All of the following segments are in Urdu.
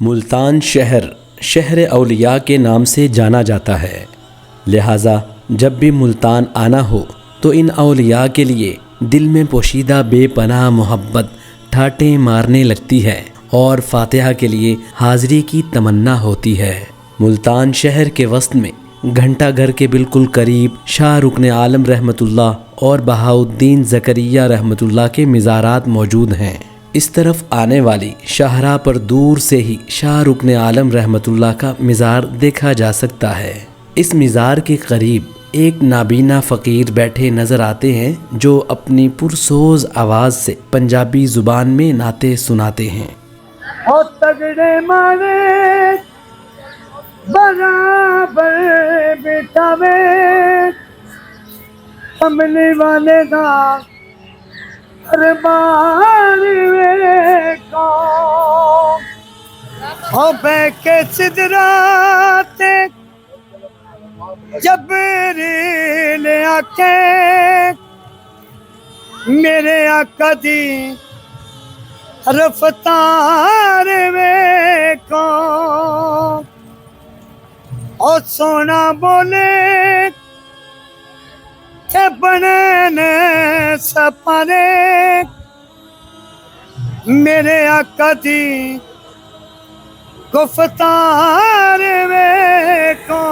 ملتان شہر اولیاء کے نام سے جانا جاتا ہے، لہٰذا جب بھی ملتان آنا ہو تو ان اولیاء کے لیے دل میں پوشیدہ بے پناہ محبت ٹھاٹیں مارنے لگتی ہے اور فاتحہ کے لیے حاضری کی تمنا ہوتی ہے۔ ملتان شہر کے وسط میں گھنٹہ گھر کے بالکل قریب شاہ رکن عالم رحمۃ اللہ اور بہاؤالدین زکریا رحمۃ اللہ کے مزارات موجود ہیں۔ اس طرف آنے والی شاہراہ پر دور سے ہی شاہ رکن عالم رحمۃ اللہ کا مزار دیکھا جا سکتا ہے۔ اس مزار کے قریب ایک نابینا فقیر بیٹھے نظر آتے ہیں جو اپنی پرسوز آواز سے پنجابی زبان میں نعتیں سناتے ہیں۔ او تگڑے مارے برابر بٹھاوے کملی والے دا دربار ویکھو، او بے کے سدرات جبریل آکے میرے آقا دی رفتار ویکھو، او سونا بولے کہ بنے نے سپارے میرے آقا دی گفتار ویکھو۔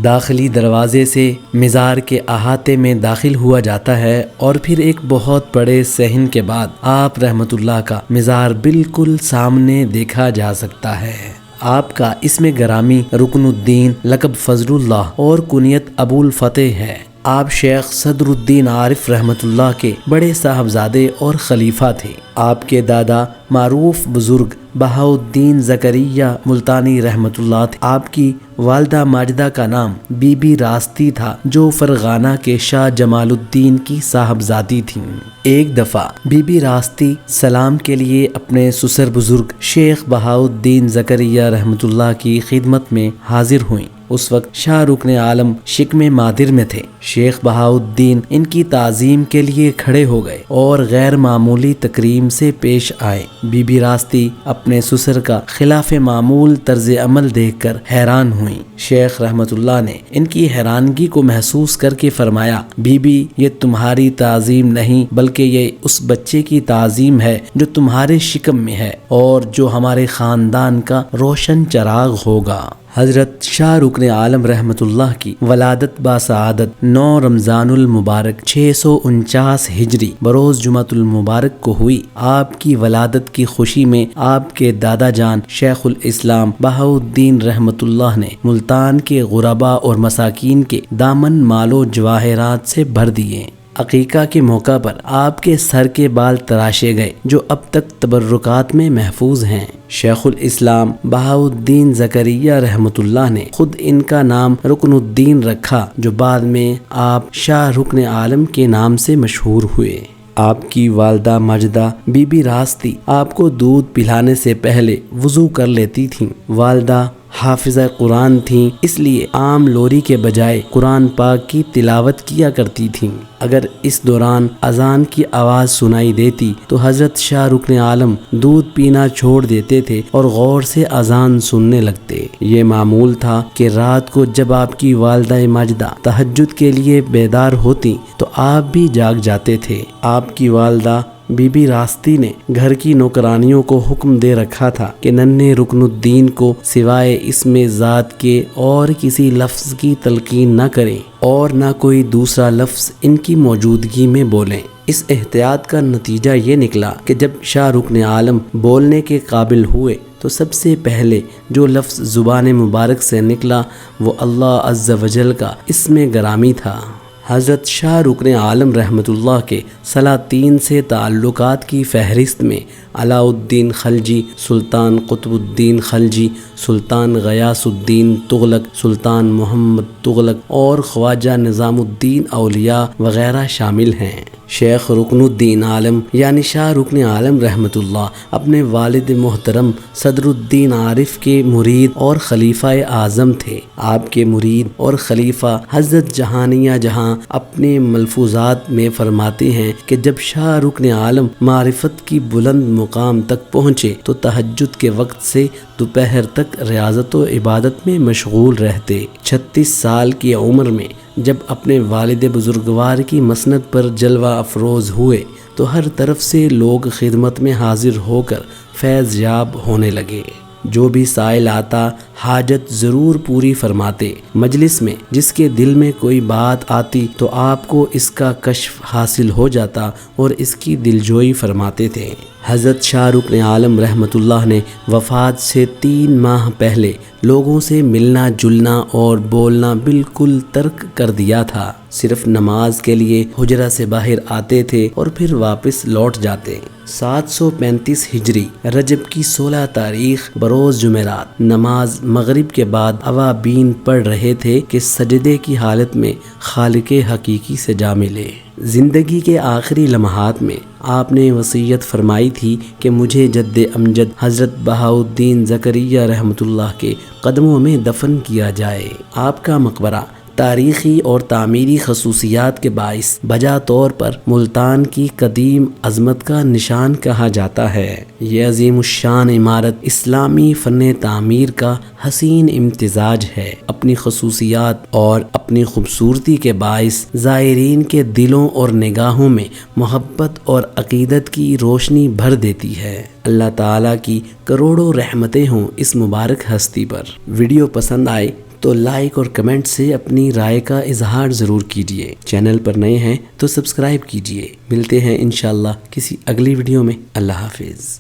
داخلی دروازے سے مزار کے احاطے میں داخل ہوا جاتا ہے اور پھر ایک بہت بڑے صحن کے بعد آپ رحمت اللہ کا مزار بالکل سامنے دیکھا جا سکتا ہے۔ آپ کا اسم گرامی رکن الدین، لقب فضل اللہ اور کنیت ابو الفتح ہے۔ آپ شیخ صدر الدین عارف رحمت اللہ کے بڑے صاحبزادے اور خلیفہ تھے۔ آپ کے دادا معروف بزرگ بہاؤالدین زکریا ملتانی رحمت اللہ تھے۔ آپ کی والدہ ماجدہ کا نام بی بی راستی تھا جو فرغانہ کے شاہ جمال الدین کی صاحبزادی تھیں۔ ایک دفعہ بی بی راستی سلام کے لیے اپنے سسر بزرگ شیخ بہاؤالدین زکریا رحمت اللہ کی خدمت میں حاضر ہوئیں۔ اس وقت شاہ رکن عالم شکم مادر میں تھے۔ شیخ بہاؤالدین ان کی تعظیم کے لیے کھڑے ہو گئے اور غیر معمولی تکریم سے پیش آئے۔ بی بی راستی اپنے سسر کا خلاف معمول طرز عمل دیکھ کر حیران ہوئیں۔ شیخ رحمت اللہ نے ان کی حیرانگی کو محسوس کر کے فرمایا، بی بی یہ تمہاری تعظیم نہیں بلکہ یہ اس بچے کی تعظیم ہے جو تمہارے شکم میں ہے اور جو ہمارے خاندان کا روشن چراغ ہوگا۔ حضرت شاہ رکن عالم رحمت اللہ کی ولادت باسعادت 9 رمضان المبارک 649 ہجری بروز جمعۃ المبارک کو ہوئی۔ آپ کی ولادت کی خوشی میں آپ کے دادا جان شیخ الاسلام بہاؤالدین رحمت اللہ نے ملتان کے غرباء اور مساکین کے دامن مال و جواہرات سے بھر دیے۔ عقیقہ کے موقع پر آپ کے سر کے بال تراشے گئے جو اب تک تبرکات میں محفوظ ہیں۔ شیخ الاسلام بہاؤالدین زکریا رحمت اللہ نے خود ان کا نام رکن الدین رکھا جو بعد میں آپ شاہ رکن عالم کے نام سے مشہور ہوئے۔ آپ کی والدہ ماجدہ بی بی راستی آپ کو دودھ پلانے سے پہلے وضو کر لیتی تھیں۔ والدہ حافظہ قرآن تھیں، اس لیے عام لوری کے بجائے قرآن پاک کی تلاوت کیا کرتی تھیں۔ اگر اس دوران اذان کی آواز سنائی دیتی تو حضرت شاہ رکن عالم دودھ پینا چھوڑ دیتے تھے اور غور سے اذان سننے لگتے۔ یہ معمول تھا کہ رات کو جب آپ کی والدہ ماجدہ تہجد کے لیے بیدار ہوتی تو آپ بھی جاگ جاتے تھے۔ آپ کی والدہ بی بی راستی نے گھر کی نوکرانیوں کو حکم دے رکھا تھا کہ ننھے رکن الدین کو سوائے اسم ذات کے اور کسی لفظ کی تلقین نہ کریں اور نہ کوئی دوسرا لفظ ان کی موجودگی میں بولیں۔ اس احتیاط کا نتیجہ یہ نکلا کہ جب شاہ رکن عالم بولنے کے قابل ہوئے تو سب سے پہلے جو لفظ زبان مبارک سے نکلا وہ اللہ عز و جل کا اسم گرامی تھا۔ حضرت شاہ رکن عالم رحمت اللہ کے سلاطین سے تعلقات کی فہرست میں علاء الدین خلجی، سلطان قطب الدین خلجی، سلطان غیاث الدین تغلق، سلطان محمد تغلق اور خواجہ نظام الدین اولیاء وغیرہ شامل ہیں۔ شیخ رکن الدین عالم یعنی شاہ رکن عالم رحمۃ اللہ اپنے والد محترم صدر الدین عارف کے مرید اور خلیفہ اعظم تھے۔ آپ کے مرید اور خلیفہ حضرت جہانیہ جہاں اپنے ملفوظات میں فرماتے ہیں کہ جب شاہ رکن عالم معرفت کی بلند مقام تک پہنچے تو تہجد کے وقت سے دوپہر تک ریاضت و عبادت میں مشغول رہتے۔ 36 سال کی عمر میں جب اپنے والد بزرگوار کی مسند پر جلوہ افروز ہوئے تو ہر طرف سے لوگ خدمت میں حاضر ہو کر فیض یاب ہونے لگے۔ جو بھی سائل آتا حاجت ضرور پوری فرماتے۔ مجلس میں جس کے دل میں کوئی بات آتی تو آپ کو اس کا کشف حاصل ہو جاتا اور اس کی دلجوئی فرماتے تھے۔ حضرت شاہ رکن عالم رحمۃ اللہ نے وفات سے 3 ماہ پہلے لوگوں سے ملنا جلنا اور بولنا بالکل ترک کر دیا تھا۔ صرف نماز کے لیے حجرہ سے باہر آتے تھے اور پھر واپس لوٹ جاتے۔ 735 ہجری رجب کی 16 تاریخ بروز جمعرات نماز مغرب کے بعد اوابین پڑھ رہے تھے کہ سجدے کی حالت میں خالق حقیقی سے جا ملے۔ زندگی کے آخری لمحات میں آپ نے وصیت فرمائی تھی کہ مجھے جد امجد حضرت بہاؤالدین زکریا رحمۃ اللہ کے قدموں میں دفن کیا جائے۔ آپ کا مقبرہ تاریخی اور تعمیری خصوصیات کے باعث بجا طور پر ملتان کی قدیم عظمت کا نشان کہا جاتا ہے۔ یہ عظیم الشان عمارت اسلامی فن تعمیر کا حسین امتزاج ہے۔ اپنی خصوصیات اور اپنی خوبصورتی کے باعث زائرین کے دلوں اور نگاہوں میں محبت اور عقیدت کی روشنی بھر دیتی ہے۔ اللہ تعالیٰ کی کروڑوں رحمتیں ہوں اس مبارک ہستی پر۔ ویڈیو پسند آئے تو لائک اور کمنٹ سے اپنی رائے کا اظہار ضرور کیجیے۔ چینل پر نئے ہیں تو سبسکرائب کیجیے۔ ملتے ہیں انشاءاللہ کسی اگلی ویڈیو میں۔ اللہ حافظ۔